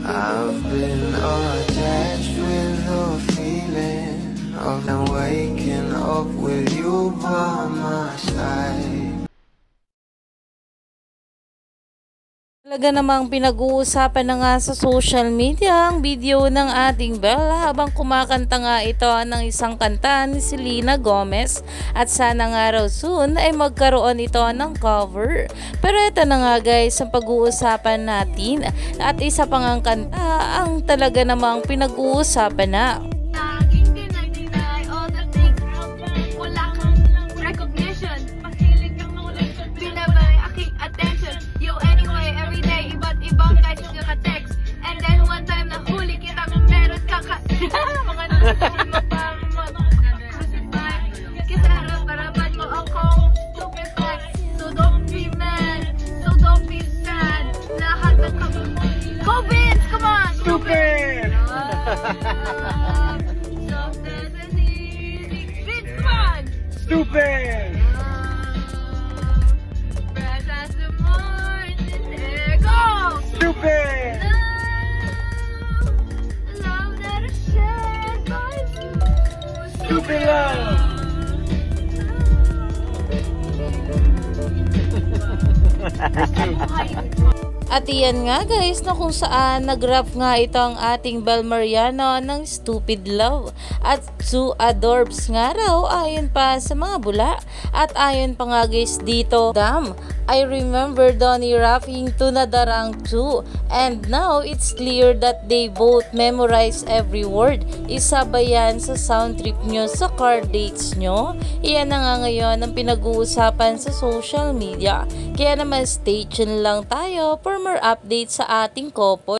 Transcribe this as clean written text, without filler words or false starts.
I've been attached with the feeling of waking up with you by my side. Talaga namang pinag-uusapan na nga sa social media ang video ng ating Belle habang kumakanta nga ito ng isang kanta ni Selena Gomez at sana nga raw soon ay magkaroon ito ng cover. Pero ito na nga guys ang pag-uusapan natin at isa pang ang kanta ang talaga namang pinag-uusapan na. Stupid! Fresh as the morning air. Go! Stupid! Love that is shared by two. Stupid love! At iyan nga guys na kung saan nag-rap nga ito ang ating Belle Mariano ng Stupid Love at Two Adorbs nga raw ayon pa sa mga bula at ayon pa nga guys dito, damn, I remember Donnie rapping to Nadarang too and now it's clear that they both memorize every word. Isa ba yan sa sound trip nyo sa car dates nyo? Iyan na nga ngayon ang pinag-uusapan sa social media. Kaya naman stay tuned lang tayo for more updates sa ating couple.